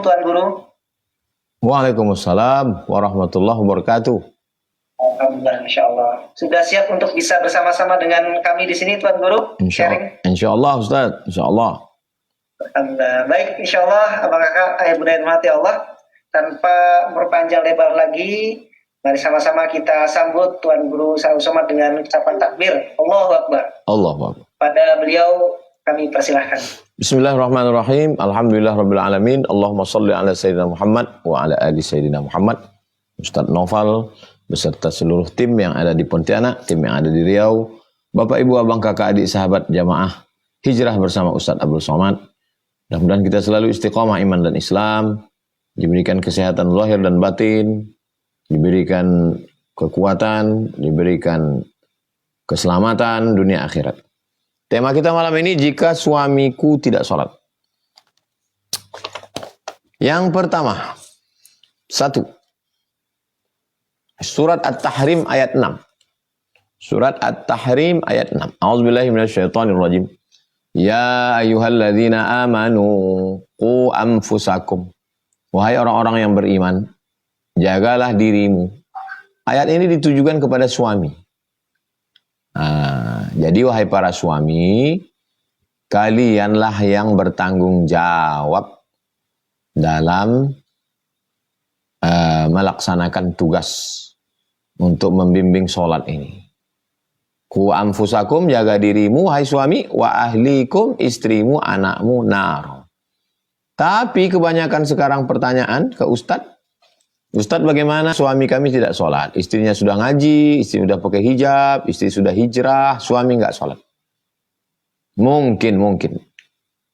Tuan Guru. Waalaikumsalam warahmatullahi wabarakatuh. Alhamdulillah, insya Allah. Sudah siap untuk bisa bersama-sama dengan kami di sini, Tuan Guru? Sharing? Insya Allah, Ustaz. Insya Allah. Baik, insya Allah, abang kakak, ayah bunda yang dirahmati Allah. Tanpa berpanjang lebar lagi, mari sama-sama kita sambut Tuan Guru Saud Somad dengan ucapan takbir. Allahu Akbar. Allahu Akbar. Pada beliau kami persilahkan. Bismillahirrahmanirrahim. Alhamdulillah Rabbil Alamin. Allahumma salli ala Sayyidina Muhammad wa ala ali Sayyidina Muhammad. Ustaz Noval beserta seluruh tim yang ada di Pontianak, tim yang ada di Riau, Bapak Ibu Abang Kakak Adik Sahabat Jamaah Hijrah bersama Ustaz Abdul Somad. Mudah-mudahan kita selalu istiqomah iman dan Islam, diberikan kesehatan lahir dan batin, diberikan kekuatan, diberikan keselamatan dunia akhirat. Tema kita malam ini, jika suamiku tidak sholat. Yang pertama, 1. Surat At-Tahrim ayat 6. Surat At-Tahrim ayat 6. A'udzubillahi minasyaitonirrajim. Ya ayyuhalladzina amanu qu anfusakum. Wahai orang-orang yang beriman, jagalah dirimu. Ayat ini ditujukan kepada suami. Jadi wahai para suami, kalianlah yang bertanggung jawab dalam melaksanakan tugas untuk membimbing sholat ini. Ku anfusakum, jaga dirimu, hai suami, wa ahlikum, istrimu, anakmu, nar. Tapi kebanyakan sekarang pertanyaan ke Ustadz, Ustadz bagaimana suami kami tidak sholat? Istrinya sudah ngaji, istri sudah pakai hijab, istri sudah hijrah, suami nggak sholat. Mungkin.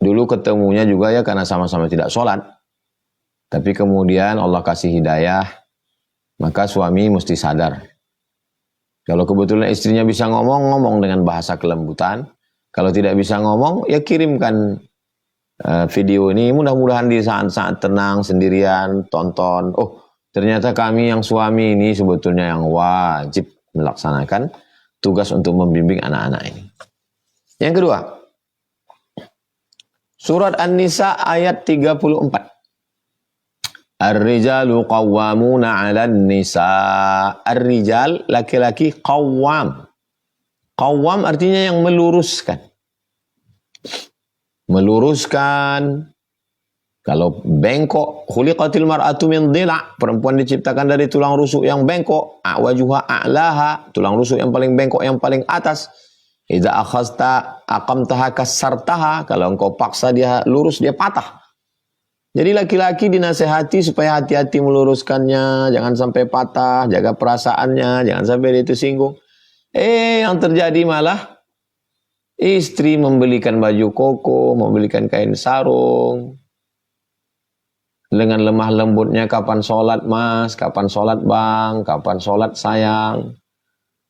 Dulu ketemunya juga ya karena sama-sama tidak sholat. Tapi kemudian Allah kasih hidayah, maka suami mesti sadar. Kalau kebetulan istrinya bisa ngomong dengan bahasa kelembutan. Kalau tidak bisa ngomong, ya kirimkan video ini. Mudah-mudahan di saat-saat tenang, sendirian, tonton. Oh, ternyata kami yang suami ini sebetulnya yang wajib melaksanakan tugas untuk membimbing anak-anak ini. Yang kedua, surat An-Nisa ayat 34. Ar-rijalu qawwamuna 'alan nisa. Ar-rijal, laki-laki, qawwam. Qawwam artinya yang meluruskan. Meluruskan. Kalau bengkok, khuliqatil mar'atu min dhila', perempuan diciptakan dari tulang rusuk yang bengkok. A'wajuha a'laha, tulang rusuk yang paling bengkok, yang paling atas. Idza akhazta aqamtaha kasartaha, kalau engkau paksa dia lurus, dia patah. Jadi laki-laki dinasehati supaya hati-hati meluruskannya, jangan sampai patah, jaga perasaannya, jangan sampai dia tersinggung. Yang terjadi malah istri membelikan baju koko, membelikan kain sarung, dengan lemah lembutnya, kapan sholat mas, kapan sholat bang, kapan sholat sayang.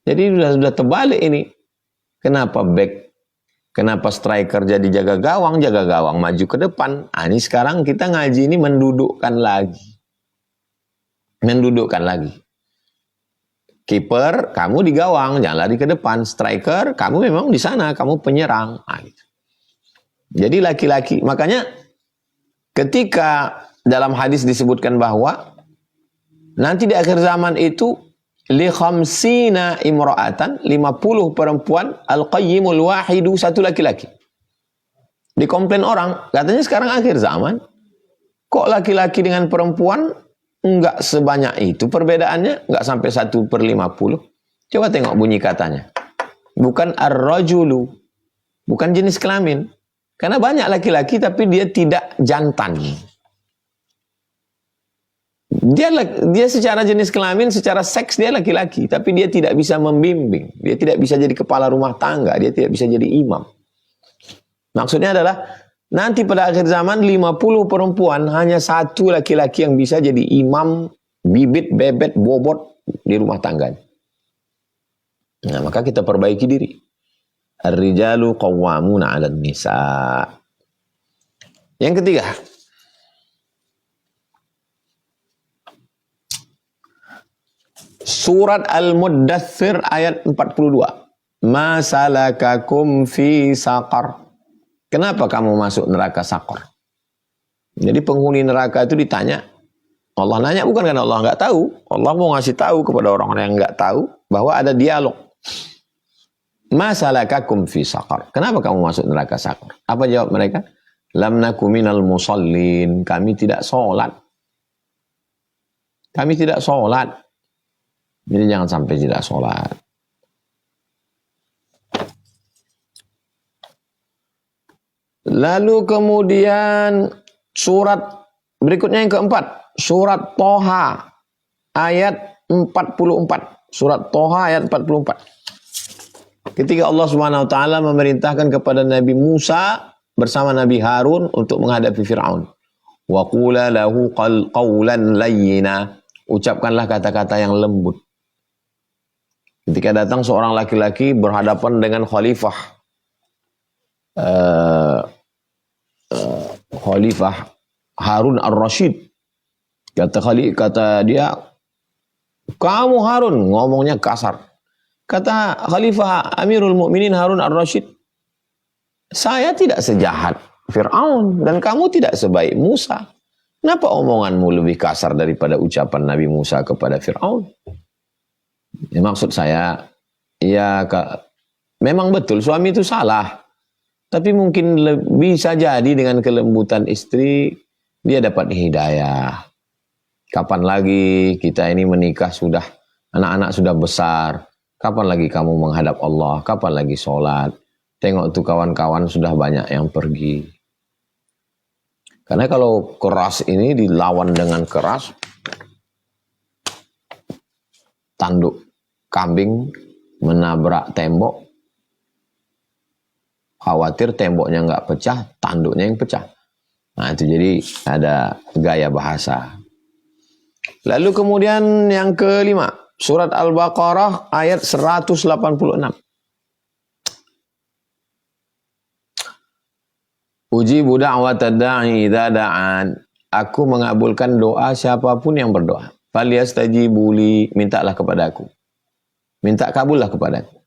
Jadi sudah terbalik ini. Kenapa back? Kenapa striker jadi jaga gawang maju ke depan. Ini sekarang kita ngaji ini mendudukkan lagi. Mendudukkan lagi. Kiper, kamu di gawang, jangan lari ke depan. Striker, kamu memang di sana, kamu penyerang. Gitu. Jadi laki-laki, makanya ketika dalam hadis disebutkan bahwa nanti di akhir zaman itu li khamsina imra'atan, 50 perempuan, al-qayyimul wahidu, satu laki-laki. Dikomplain orang, katanya sekarang akhir zaman, kok laki-laki dengan perempuan enggak sebanyak itu perbedaannya, enggak sampai 1/50. Coba tengok bunyi katanya. Bukan ar-rajulu, bukan jenis kelamin. Karena banyak laki-laki tapi dia tidak jantan. Dia secara jenis kelamin, secara seks dia laki-laki, tapi dia tidak bisa membimbing, dia tidak bisa jadi kepala rumah tangga, dia tidak bisa jadi imam. Maksudnya adalah nanti pada akhir zaman 50 perempuan, hanya satu laki-laki yang bisa jadi imam, bibit, bebet, bobot di rumah tangga. Nah, maka kita perbaiki diri. Ar-rijalu qawwamuna 'alan nisa. Yang ketiga, Surat Al-Muddathir ayat 42. Ma salakakum fi saqar. Kenapa kamu masuk neraka Saqar? Jadi penghuni neraka itu ditanya, Allah nanya bukan karena Allah nggak tahu. Allah mau ngasih tahu kepada orang-orang yang nggak tahu bahwa ada dialog. Masalakakum fi saqar. Kenapa kamu masuk neraka saqar? Apa jawab mereka? Lam naku minal musallin. Kami tidak sholat. Kami tidak sholat. Jadi jangan sampai tidak sholat. Lalu kemudian surat berikutnya yang keempat. Surat Toha ayat 44. Surat Toha ayat 44. Ketika Allah Subhanahu wa taala memerintahkan kepada Nabi Musa bersama Nabi Harun untuk menghadapi Firaun. Wa qula lahu qawlan layyina. Ucapkanlah kata-kata yang lembut. Ketika datang seorang laki-laki berhadapan dengan Khalifah Harun ar-Rasyid. Kata dia, kamu Harun, ngomongnya kasar. Kata Khalifah Amirul Mukminin Harun ar-Rasyid, saya tidak sejahat Fir'aun dan kamu tidak sebaik Musa. Kenapa omonganmu lebih kasar daripada ucapan Nabi Musa kepada Fir'aun? Ya, maksud saya, ya memang betul suami itu salah. Tapi mungkin bisa jadi dengan kelembutan istri, dia dapat hidayah. Kapan lagi kita ini menikah sudah, anak-anak sudah besar. Kapan lagi kamu menghadap Allah? Kapan lagi sholat? Tengok tuh kawan-kawan sudah banyak yang pergi. Karena kalau keras ini dilawan dengan keras, tanduk kambing menabrak tembok, khawatir temboknya nggak pecah, tanduknya yang pecah. Nah itu jadi ada gaya bahasa. Lalu kemudian yang kelima, surat Al-Baqarah ayat 186. Ujibu da'watad da'i idza da'an. Aku mengabulkan doa siapapun yang berdoa. Falyastajibu li, mintalah kepadaku. Minta kabullah kepadaku.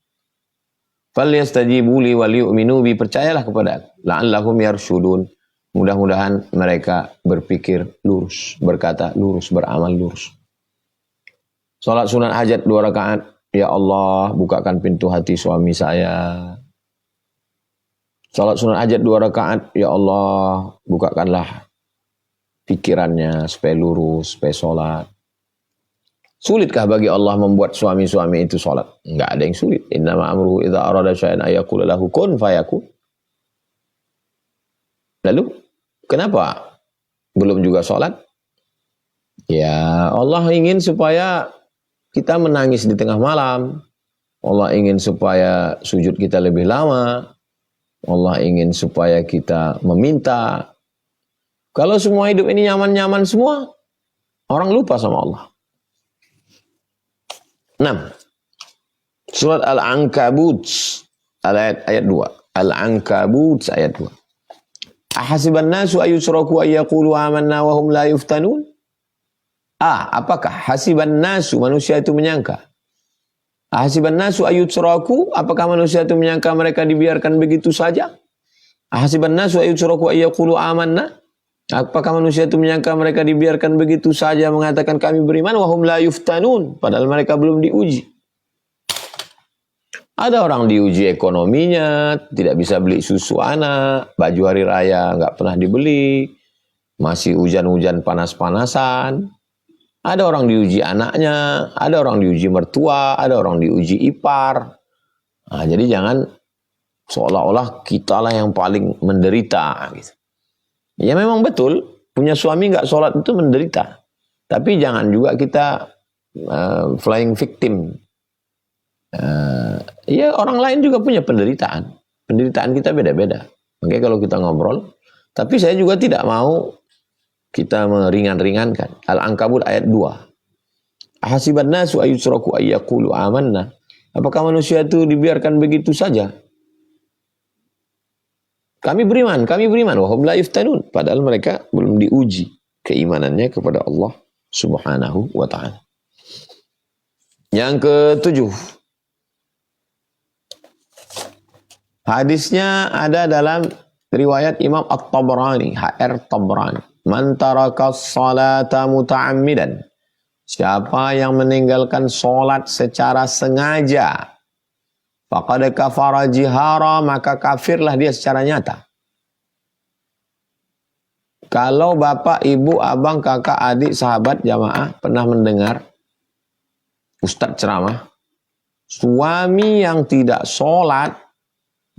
Falyastajibu li wal yu'minu bi, percayalah kepadaku. La'allahum yarsyudun. Mudah-mudahan mereka berpikir lurus, berkata lurus, beramal lurus. Salat sunat hajat 2 rakaat. Ya Allah, bukakan pintu hati suami saya. Salat sunat hajat 2 rakaat. Ya Allah, bukakanlah pikirannya supaya lurus, supaya sholat. Sulitkah bagi Allah membuat suami-suami itu sholat? Enggak ada yang sulit. Innama amruhu idza arada syai'an ayaqula lahu kun fayakun. Lalu, kenapa belum juga sholat? Ya, Allah ingin supaya kita menangis di tengah malam. Allah ingin supaya sujud kita lebih lama. Allah ingin supaya kita meminta. Kalau semua hidup ini nyaman-nyaman semua, orang lupa sama Allah. 6. Surat Al-Ankabut ayat 2. Al-Ankabut ayat 2. Ahasiban nasu ayusraku ayyaqulu amanna wa hum la yuftanun? Apakah hasiban nasu, manusia itu menyangka? Ahasiban nasu ayusraku, apakah manusia itu menyangka mereka dibiarkan begitu saja? Ahasiban nasu ayusraku ayyaqulu amanna? Apakah manusia itu menyangka mereka dibiarkan begitu saja mengatakan kami beriman, wa hum la yuftanun, padahal mereka belum diuji. Ada orang diuji ekonominya, tidak bisa beli susu anak, baju hari raya nggak pernah dibeli, masih hujan-hujan panas-panasan. Ada orang diuji anaknya, ada orang diuji mertua, ada orang diuji ipar. Nah, jadi jangan seolah-olah kitalah yang paling menderita. Gitu. Ya memang betul, punya suami nggak sholat itu menderita. Tapi jangan juga kita flying victim. Ya orang lain juga punya penderitaan. Penderitaan kita beda-beda. Makanya kalau kita ngobrol, tapi saya juga tidak mau kita meringan-ringankan. Al-Ankabut ayat 2. Ahasiban nasu ayusraku ayyaqulu amanna. Apakah manusia itu dibiarkan begitu saja? Kami beriman. Wa hum la yuftanun. Padahal mereka belum diuji keimanannya kepada Allah Subhanahu wa ta'ala. Yang ke-7. Hadisnya ada dalam riwayat Imam At-Tabrani, HR Tabrani. Man tarakas salata muta'ammidan. Siapa yang meninggalkan solat secara sengaja, faqad kafara jihara, maka kafirlah dia secara nyata. Kalau bapak, ibu, abang, kakak, adik, sahabat, jamaah pernah mendengar ustadz ceramah, suami yang tidak sholat,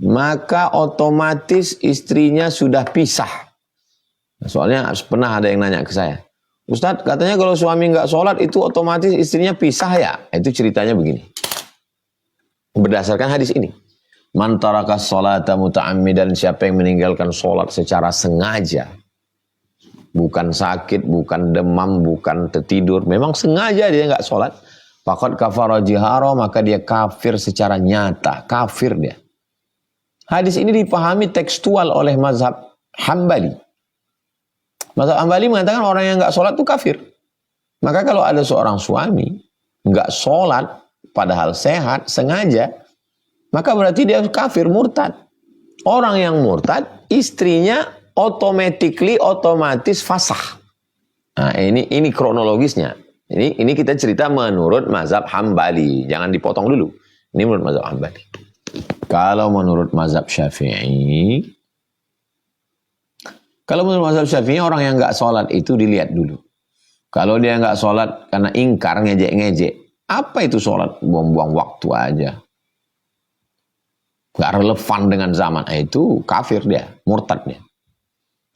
maka otomatis istrinya sudah pisah. Soalnya pernah ada yang nanya ke saya, Ustadz, katanya kalau suami nggak sholat itu otomatis istrinya pisah ya? Itu ceritanya begini. Berdasarkan hadis ini. Man tarakas sholata muta'ammidan, siapa yang meninggalkan sholat secara sengaja. Bukan sakit, bukan demam, bukan tertidur. Memang sengaja dia nggak sholat. Faqad kafara jihara, maka dia kafir secara nyata. Kafir dia. Hadis ini dipahami tekstual oleh mazhab Hambali. Mazhab Hambali mengatakan orang yang nggak sholat itu kafir. Maka kalau ada seorang suami nggak sholat padahal sehat, sengaja, maka berarti dia kafir, murtad. Orang yang murtad, istrinya otomatis fasah. Nah, ini kronologisnya. Ini kita cerita menurut mazhab Hambali. Jangan dipotong dulu. Ini menurut mazhab Hambali. Kalau menurut mazhab Syafi'i, orang yang nggak sholat itu dilihat dulu. Kalau dia nggak sholat karena ingkar, ngejek-ngejek, apa itu sholat? Buang-buang waktu aja. Nggak relevan dengan zaman. Itu kafir dia, murtad dia.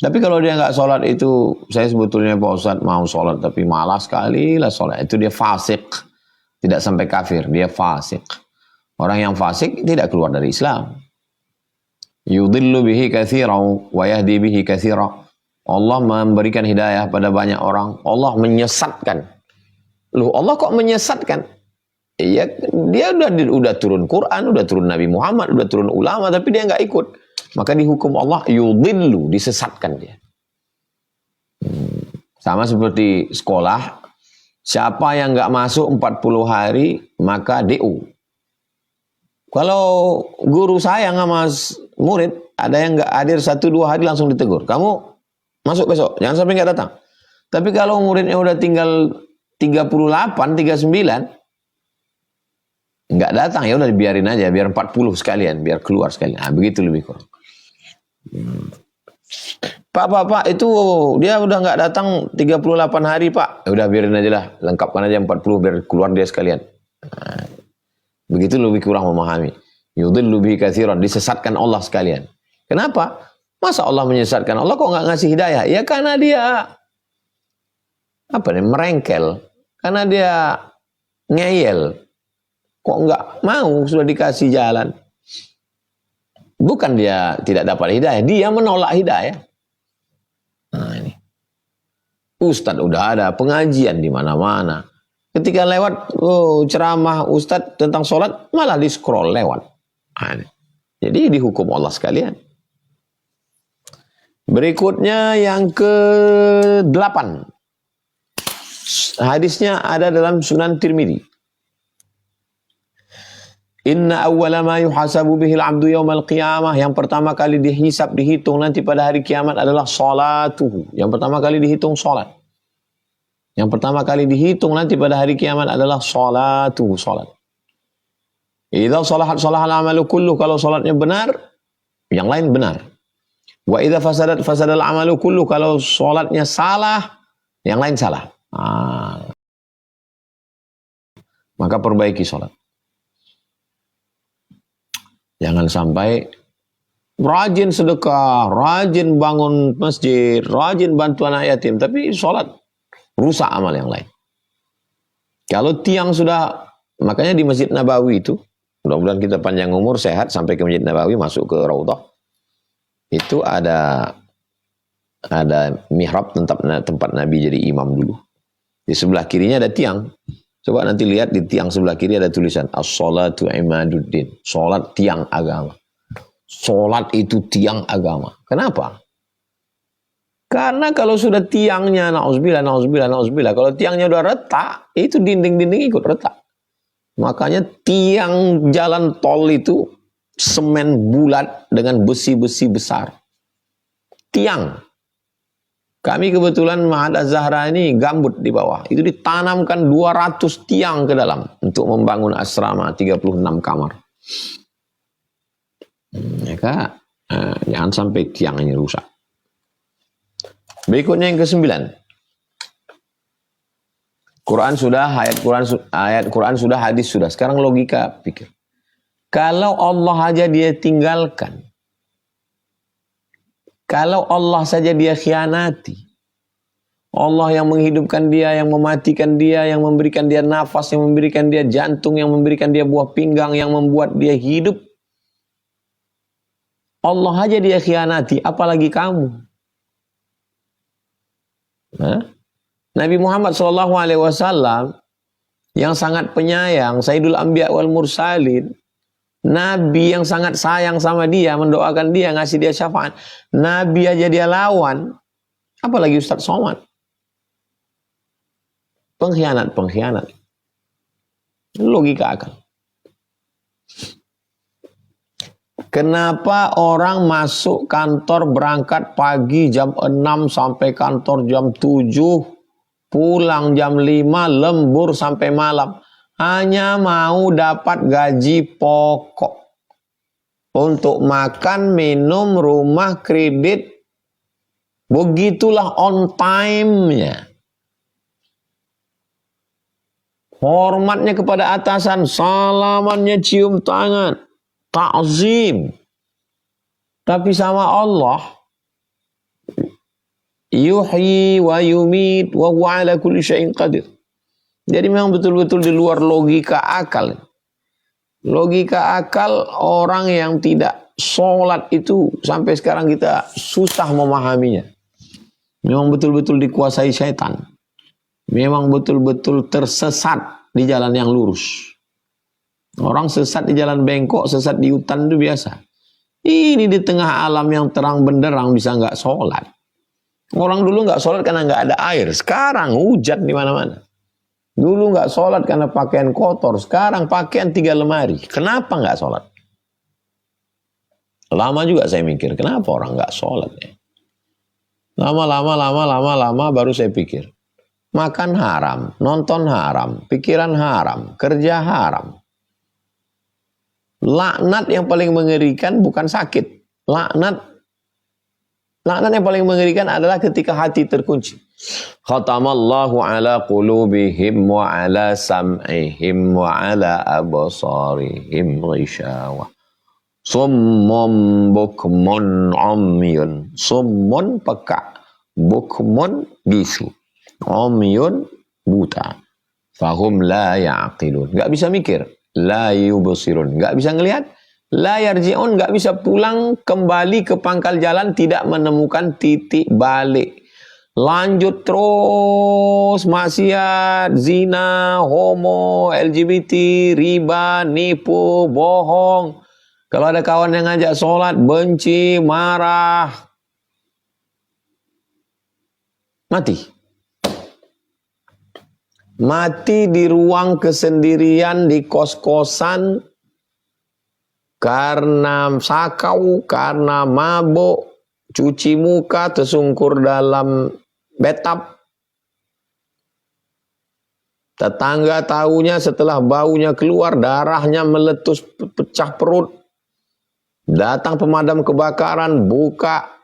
Tapi kalau dia nggak sholat itu, saya sebetulnya Pak Ustadz mau sholat tapi malas sekali lah sholat. Itu dia fasik. Tidak sampai kafir, dia fasik. Orang yang fasik tidak keluar dari Islam. Yudhillu bihi katsiran wa yahdi bihi katsiran. Allah memberikan hidayah pada banyak orang. Allah menyesatkan. Loh, Allah kok menyesatkan? Iya, dia udah turun Quran, udah turun Nabi Muhammad, udah turun ulama, tapi dia nggak ikut. Maka dihukum Allah yudhillu, disesatkan dia. Sama seperti sekolah, siapa yang nggak masuk 40 hari, maka DU. Kalau guru sayang sama murid, ada yang nggak hadir 1-2 hari langsung ditegur. Kamu masuk besok, jangan sampai nggak datang. Tapi kalau muridnya udah tinggal 38, 39, nggak datang, ya udah dibiarin aja, biar 40 sekalian, biar keluar sekalian. Nah, begitu lebih kurang. Pak, itu dia udah nggak datang 38 hari, Pak. Ya udah biarin aja lah, lengkapkan aja 40 biar keluar dia sekalian. Nah, begitu lebih kurang memahami. Yudhillu bihi katsiran, disesatkan Allah sekalian. Kenapa? Masa Allah menyesatkan? Allah kok nggak ngasih hidayah? Ya karena dia merengkel, karena dia ngeyel. Kok nggak mau sudah dikasih jalan? Bukan dia tidak dapat hidayah, dia menolak hidayah. Nah ini, Ustadz udah ada pengajian di mana-mana. Ketika lewat ceramah Ustadz tentang sholat, malah di scroll lewat. Nah, jadi dihukum Allah sekalian. Berikutnya yang ke-8. Hadisnya ada dalam Sunan Tirmidzi. Inna awwala ma yuhasabu bihil abdu yawmal qiyamah. Yang pertama kali dihisab, dihitung nanti pada hari kiamat adalah sholatuhu. Yang pertama kali dihitung sholat. Yang pertama kali dihitung nanti pada hari kiamat adalah sholatuhu, sholat. Idza salahal amalu kulluh, kalau sholatnya benar, yang lain benar. Wa idza fasadal amalu kulluh, kalau sholatnya salah, yang lain salah. Maka perbaiki sholat. Jangan sampai rajin sedekah, rajin bangun masjid, rajin bantu anak yatim, tapi sholat rusak amal yang lain. Kalau tiang sudah, makanya di Masjid Nabawi itu, mudah-mudahan kita panjang umur, sehat sampai ke Masjid Nabawi, masuk ke Raudhah. Itu ada mihrab tempat Nabi jadi imam dulu. Di sebelah kirinya ada tiang. Coba nanti lihat di tiang sebelah kiri ada tulisan as-sholatu imaduddin. Sholat tiang agama. Sholat itu tiang agama. Kenapa? Karena kalau sudah tiangnya na'udzubillah, kalau tiangnya udah retak, itu dinding-dinding ikut retak. Makanya tiang jalan tol itu semen bulat dengan besi-besi besar. Tiang. Kami kebetulan Ma'had Az-Zahra ini gambut di bawah. Itu ditanamkan 200 tiang ke dalam untuk membangun asrama 36 kamar. Maka jangan sampai tiang ini rusak. Berikutnya yang ke-9. Quran sudah, ayat Quran sudah, hadis sudah. Sekarang logika pikir. Kalau Allah aja dia tinggalkan, kalau Allah saja dia khianati, Allah yang menghidupkan dia, yang mematikan dia, yang memberikan dia nafas, yang memberikan dia jantung, yang memberikan dia buah pinggang, yang membuat dia hidup, Allah aja dia khianati, apalagi kamu. Nabi Muhammad SAW yang sangat penyayang, Sayyidul Anbiya wal Mursalin, Nabi yang sangat sayang sama dia, mendoakan dia, ngasih dia syafaat. Nabi aja dia lawan, apalagi Ustadz Somad. Pengkhianat. Logika akal. Kenapa orang masuk kantor berangkat pagi jam 6 sampai kantor jam 7, pulang jam 5, lembur sampai malam? Hanya mau dapat gaji pokok. Untuk makan, minum, rumah, kredit. Begitulah on time-nya. Hormatnya kepada atasan, salamannya cium tangan. Ta'zim. Tapi sama Allah, yuhyi wa yumit wa huwa ala kulli syai'in qadir. Jadi memang betul-betul di luar logika akal. Logika akal orang yang tidak sholat itu sampai sekarang kita susah memahaminya. Memang betul-betul dikuasai syaitan. Memang betul-betul tersesat di jalan yang lurus. Orang sesat di jalan bengkok, sesat di hutan itu biasa. Ini di tengah alam yang terang benderang bisa nggak sholat. Orang dulu nggak sholat karena nggak ada air. Sekarang hujan di mana-mana. Dulu nggak sholat karena pakaian kotor. Sekarang pakaian 3 lemari. Kenapa nggak sholat? Lama juga saya mikir, kenapa orang nggak sholat ya? Lama baru saya pikir. Makan haram, nonton haram, pikiran haram, kerja haram. Laknat yang paling mengerikan bukan sakit. Laknat yang paling mengerikan adalah ketika hati terkunci. Khatamallahu ala qulubihim wa ala sam'ihim wa ala absarihim ghishawa. Summun bukmun umyun. Summun peka, bukmun bisu, umyun buta. Fahum la ya'qilun. Enggak bisa mikir. La yubsirun. Enggak bisa ngelihat. La yarji'un. Enggak bisa pulang kembali ke pangkal jalan, tidak menemukan titik balik. Lanjut terus maksiat, zina, homo, LGBT, riba, nipu, bohong. Kalau ada kawan yang ngajak sholat, benci, marah. Mati. Mati di ruang kesendirian, di kos-kosan, karena sakau, karena mabuk, cuci muka, tersungkur dalam bathtub. Tetangga tahunya setelah baunya keluar, darahnya meletus, pecah perut. Datang pemadam kebakaran, buka.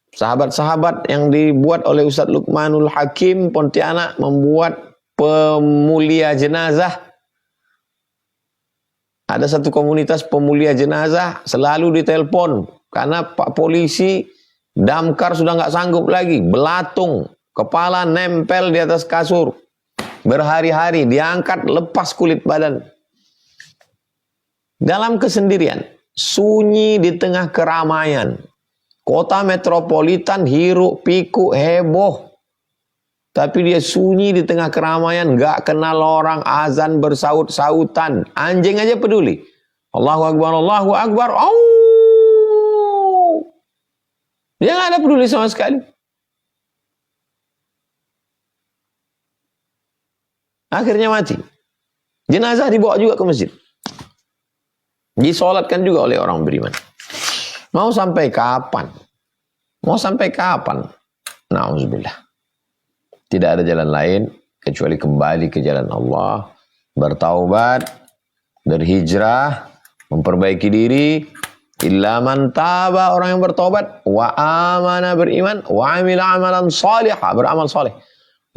Sahabat-sahabat yang dibuat oleh Ustadz Luqmanul Hakim Pontianak membuat pemulia jenazah. Ada satu komunitas pemulia jenazah, selalu ditelepon. Karena Pak Polisi, damkar sudah nggak sanggup lagi. Belatung, kepala nempel di atas kasur. Berhari-hari, diangkat, lepas kulit badan. Dalam kesendirian, sunyi di tengah keramaian. Kota metropolitan, hiruk, pikuk, heboh. Tapi dia sunyi di tengah keramaian, nggak kenal orang, azan bersaut-sautan. Anjing aja peduli. Allahu Akbar, Allahu Akbar. Dia nggak ada peduli sama sekali. Akhirnya mati. Jenazah dibawa juga ke masjid. Disolatkan juga oleh orang beriman. Mau sampai kapan? Mau sampai kapan? Na'udzubillah. Tidak ada jalan lain kecuali kembali ke jalan Allah, bertaubat, berhijrah, memperbaiki diri. Illa man taba, orang yang bertobat, wa amana, beriman, wa amila amalan salihah, beramal saleh.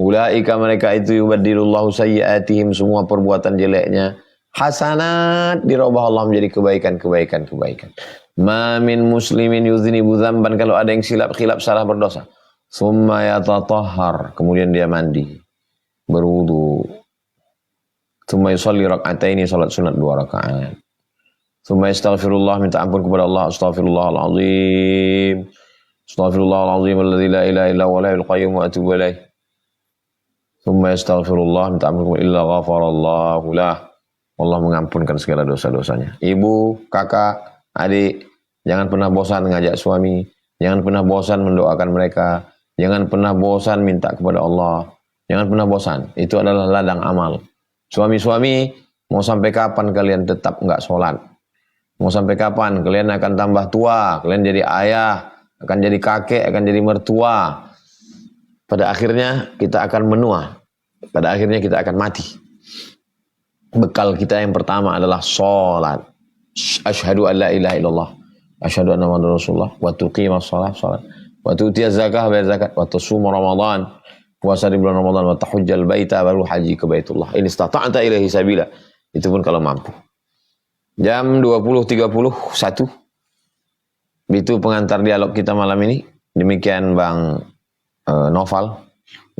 Ulaika, mereka itu yubaddilullahu sayyiatihim, semua perbuatan jeleknya hasanat, dirubah Allah menjadi kebaikan. Ma min muslimin yuznibu dzamban, kalau ada yang khilaf salah berdosa, summa yatatahhar, kemudian dia mandi, berwudu, summa yusalli rak'ataini, salat sunat 2 rakaat, summa yastaghfirullah, minta ampun kepada Allah, astaghfirullahalazim alladzi la ilaha illa huwa al qayyum wa atubu ilaih, summa yastaghfirullah, minta ampun illa ghafarallahu lah, Allah mengampunkan segala dosa-dosanya. Ibu, kakak, adik, jangan pernah bosan ngajak suami, jangan pernah bosan mendoakan mereka, jangan pernah bosan minta kepada Allah, jangan pernah bosan. Itu adalah ladang amal. Suami-suami, mau sampai kapan kalian tetap enggak sholat? Mau sampai kapan kalian akan tambah tua, kalian jadi ayah, akan jadi kakek, akan jadi mertua. Pada akhirnya kita akan menua, pada akhirnya kita akan mati. Bekal kita yang pertama adalah sholat. Asyhadu an la ilaha illallah, asyhadu anna muhammadar rasulullah, wa tuqimas shalah, wa tu'tiyaz zakah, bayar zakat, wa tasum ramadan, puasa di bulan Ramadan, wa tahujjal baita, baru haji ke Baitullah. In istata'ta ilaihi sabila. Itu pun kalau mampu. Jam 20.31. Itu pengantar dialog kita malam ini. Demikian Bang Noval,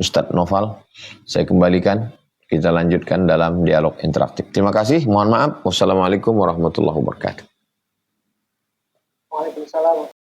Ustadz Noval. Saya kembalikan. Kita lanjutkan dalam dialog interaktif. Terima kasih. Mohon maaf. Wassalamualaikum warahmatullahi wabarakatuh. Waalaikumsalam.